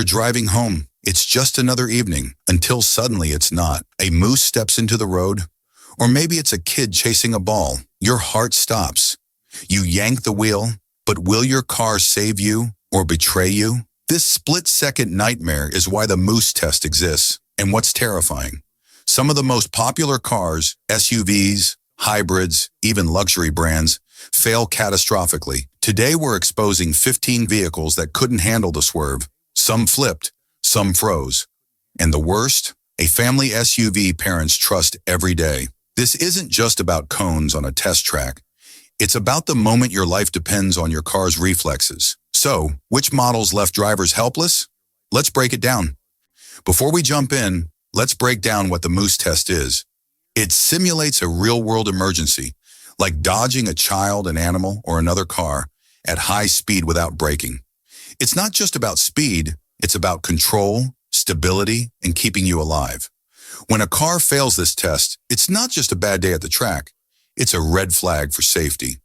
You're driving home. It's just another evening, until suddenly it's not. A moose steps into the road, or maybe it's a kid chasing a ball. Your heart stops. You yank the wheel, but will your car save you or betray you? This split-second nightmare is why the moose test exists. And what's terrifying? Some of the most popular cars, SUVs, hybrids, even luxury brands, fail catastrophically. Today we're exposing 15 vehicles that couldn't handle the swerve. Some flipped, some froze. And the worst? A family SUV parents trust every day. This isn't just about cones on a test track. It's about the moment your life depends on your car's reflexes. So, which models left drivers helpless? Let's break it down. Before we jump in, let's break down what the moose test is. It simulates a real-world emergency, like dodging a child, an animal, or another car at high speed without braking. It's not just about speed, it's about control, stability, and keeping you alive. When a car fails this test, it's not just a bad day at the track, it's a red flag for safety.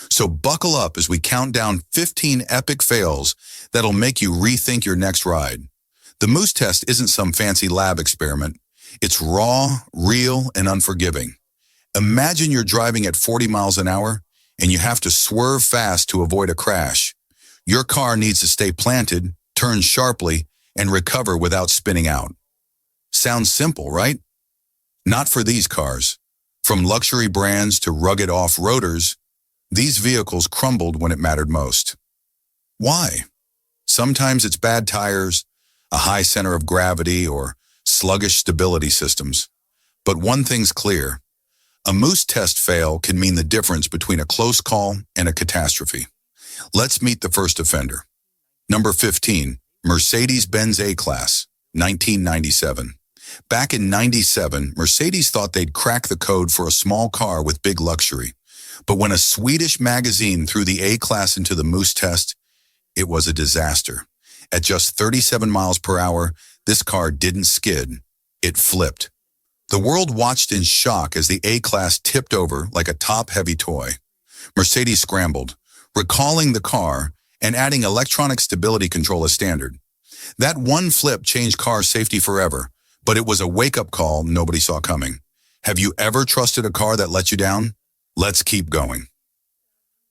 So buckle up as we count down 15 epic fails that'll make you rethink your next ride. The moose test isn't some fancy lab experiment. It's raw, real, and unforgiving. Imagine you're driving at 40 miles an hour and you have to swerve fast to avoid a crash. Your car needs to stay planted, turn sharply, and recover without spinning out. Sounds simple, right? Not for these cars. From luxury brands to rugged off-roaders, these vehicles crumbled when it mattered most. Why? Sometimes it's bad tires, a high center of gravity, or sluggish stability systems. But one thing's clear. A moose test fail can mean the difference between a close call and a catastrophe. Let's meet the first offender. Number 15, Mercedes-Benz A-Class, 1997. Back in '97, Mercedes thought they'd crack the code for a small car with big luxury. But when a Swedish magazine threw the A-Class into the moose test, it was a disaster. At just 37 miles per hour, this car didn't skid, it flipped. The world watched in shock as the A-Class tipped over like a top-heavy toy. Mercedes scrambled, recalling the car and adding electronic stability control as standard. That one flip changed car safety forever, but it was a wake-up call nobody saw coming. Have you ever trusted a car that let you down? Let's keep going.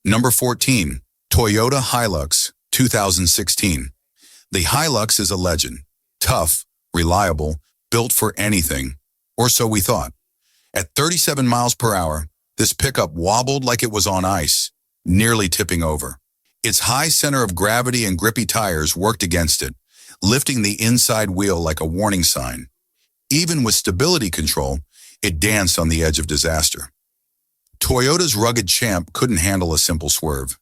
Number 14, Toyota Hilux, 2016. The Hilux is a legend. Tough, reliable, built for anything, or so we thought. At 37 miles per hour, this pickup wobbled like it was on ice, nearly tipping over. Its high center of gravity and grippy tires worked against it, lifting the inside wheel like a warning sign. Even with stability control, it danced on the edge of disaster. Toyota's rugged champ couldn't handle a simple swerve.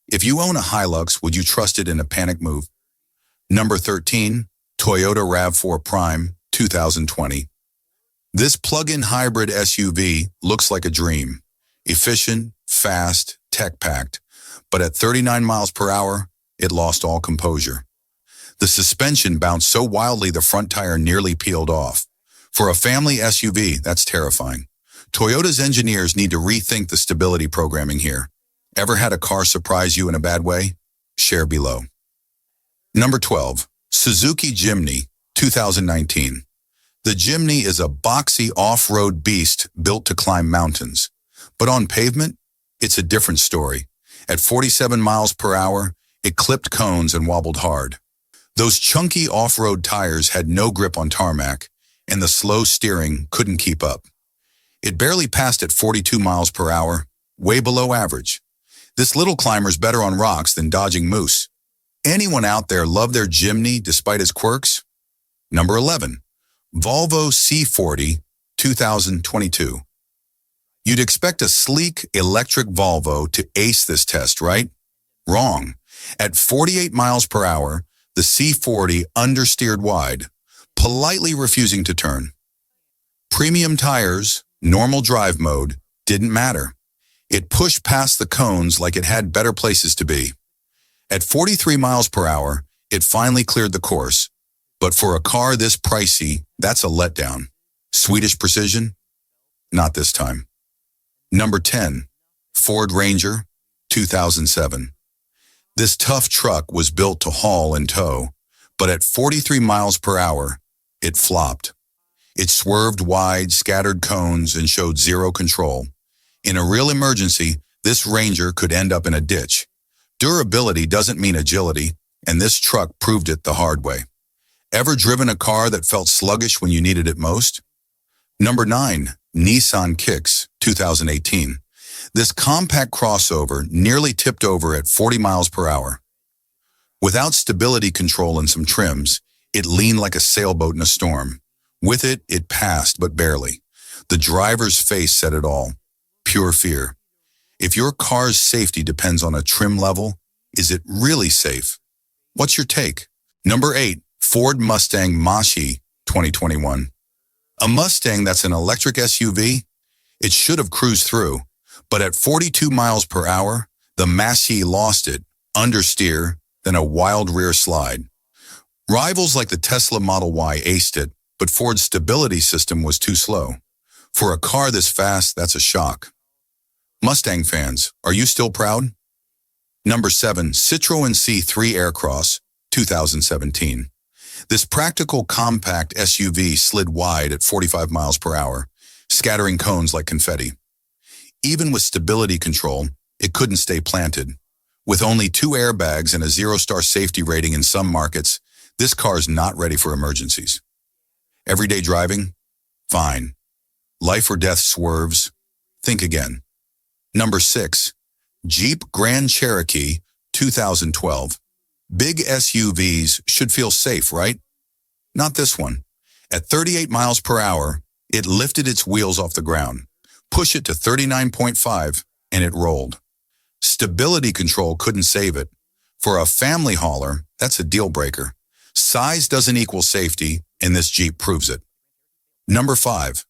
If you own a Hilux, would you trust it in a panic move? Number 13, Toyota RAV4 Prime, 2020. This plug-in hybrid SUV looks like a dream. Efficient, fast, tech-packed. But at 39 miles per hour, it lost all composure. The suspension bounced so wildly the front tire nearly peeled off. For a family SUV, that's terrifying. Toyota's engineers need to rethink the stability programming here. Ever had a car surprise you in a bad way? Share below. Number 12, Suzuki Jimny, 2019. The Jimny is a boxy off-road beast built to climb mountains. But on pavement, it's a different story. At 47 miles per hour, it clipped cones and wobbled hard. Those chunky off-road tires had no grip on tarmac, and the slow steering couldn't keep up. It barely passed at 42 miles per hour, way below average. This little climber's better on rocks than dodging moose. Anyone out there love their Jimny despite its quirks? Number 11, Volvo C40, 2022. You'd expect a sleek, electric Volvo to ace this test, right? Wrong. At 48 miles per hour, the C40 understeered wide, politely refusing to turn. Premium tires, normal drive mode, didn't matter. It pushed past the cones like it had better places to be. At 43 miles per hour, it finally cleared the course. But for a car this pricey, that's a letdown. Swedish precision? Not this time. Number 10, Ford Ranger, 2007. This tough truck was built to haul and tow, But at 43 miles per hour, it flopped. It swerved wide, scattered cones, and showed zero control. In a real emergency, this Ranger could end up in a ditch. Durability doesn't mean agility, and this truck proved it the hard way. Ever driven a car that felt sluggish when you needed it most? Number 9, Nissan Kicks, 2018. This compact crossover nearly tipped over at 40 miles per hour. Without stability control and some trims, it leaned like a sailboat in a storm. With it, it passed, but barely. The driver's face said it all. Pure fear. If your car's safety depends on a trim level, is it really safe? What's your take? Number 8, Ford Mustang Mach-E, 2021. A Mustang that's an electric SUV? It should have cruised through, but at 42 miles per hour, the Mach-E lost it, understeer, then a wild rear slide. Rivals like the Tesla Model Y aced it, but Ford's stability system was too slow. For a car this fast, that's a shock. Mustang fans, are you still proud? Number 7, Citroën C3 Aircross, 2017. This practical compact SUV slid wide at 45 miles per hour, scattering cones like confetti. Even with stability control, it couldn't stay planted. With only 2 airbags and a 0-star safety rating in some markets, this car's not ready for emergencies. Everyday driving? Fine. Life or death swerves? Think again. Number 6, Jeep Grand Cherokee, 2012. Big SUVs should feel safe, right? Not this one. At 38 miles per hour, it lifted its wheels off the ground. Push it to 39.5, and it rolled. Stability control couldn't save it. For a family hauler, that's a deal breaker. Size doesn't equal safety, and this Jeep proves it. Number 5,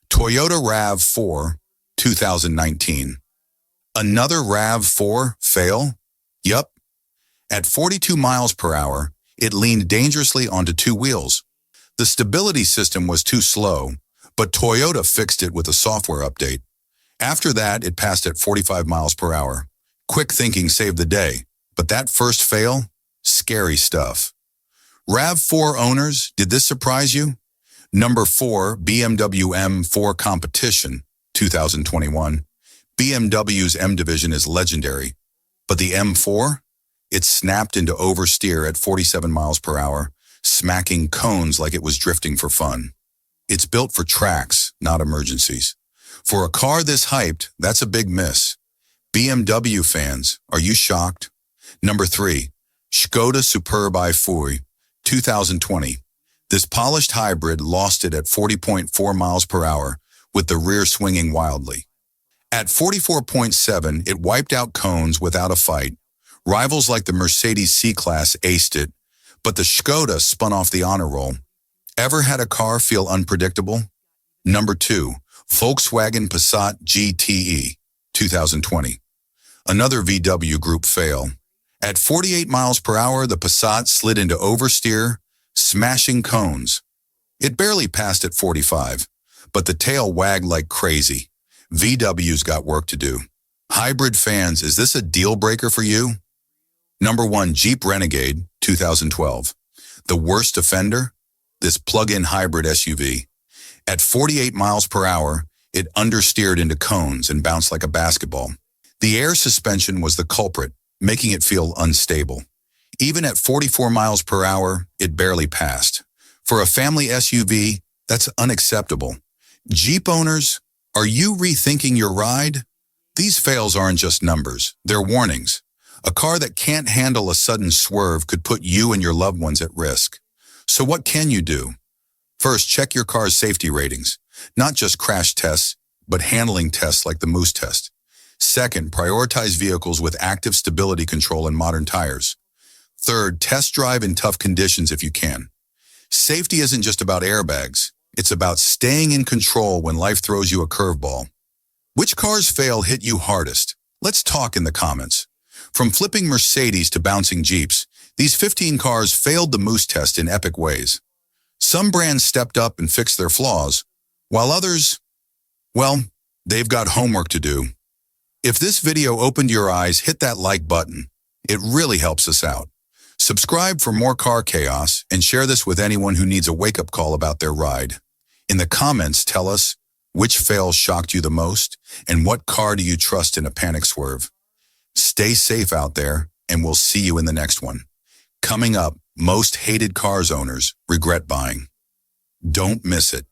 Toyota RAV4, 2019. Another RAV4 fail? Yup. At 42 miles per hour, it leaned dangerously onto 2 wheels. The stability system was too slow, but Toyota fixed it with a software update. After that, it passed at 45 miles per hour. Quick thinking saved the day, but that first fail? Scary stuff. RAV4 owners, did this surprise you? Number 4, BMW M4 Competition, 2021. BMW's M division is legendary, but the M4? It snapped into oversteer at 47 miles per hour, smacking cones like it was drifting for fun. It's built for tracks, not emergencies. For a car this hyped, that's a big miss. BMW fans, are you shocked? Number 3, Škoda Superb i4, 2020. This polished hybrid lost it at 40.4 miles per hour, with the rear swinging wildly. At 44.7, it wiped out cones without a fight. Rivals like the Mercedes C-Class aced it, but the Škoda spun off the honor roll. Ever had a car feel unpredictable? Number 2, Volkswagen Passat GTE, 2020. Another VW Group fail. At 48 miles per hour, the Passat slid into oversteer, smashing cones. It barely passed at 45, but the tail wagged like crazy. VW's got work to do. Hybrid fans, is this a deal breaker for you? Number 1, Jeep Renegade, 2012. The worst offender? This plug-in hybrid SUV. At 48 miles per hour, it understeered into cones and bounced like a basketball. The air suspension was the culprit, making it feel unstable. Even at 44 miles per hour, it barely passed. For a family SUV, that's unacceptable. Jeep owners, are you rethinking your ride? These fails aren't just numbers, they're warnings. A car that can't handle a sudden swerve could put you and your loved ones at risk. So what can you do? First, check your car's safety ratings. Not just crash tests, but handling tests like the Moose test. Second, prioritize vehicles with active stability control and modern tires. Third, test drive in tough conditions if you can. Safety isn't just about airbags. It's about staying in control when life throws you a curveball. Which car's fail hit you hardest? Let's talk in the comments. From flipping Mercedes to bouncing Jeeps, these 15 cars failed the Moose test in epic ways. Some brands stepped up and fixed their flaws, while others, well, they've got homework to do. If this video opened your eyes, hit that like button. It really helps us out. Subscribe for more car chaos and share this with anyone who needs a wake-up call about their ride. In the comments, tell us which fail shocked you the most and what car do you trust in a panic swerve. Stay safe out there, and we'll see you in the next one. Coming up, most hated cars owners regret buying. Don't miss it.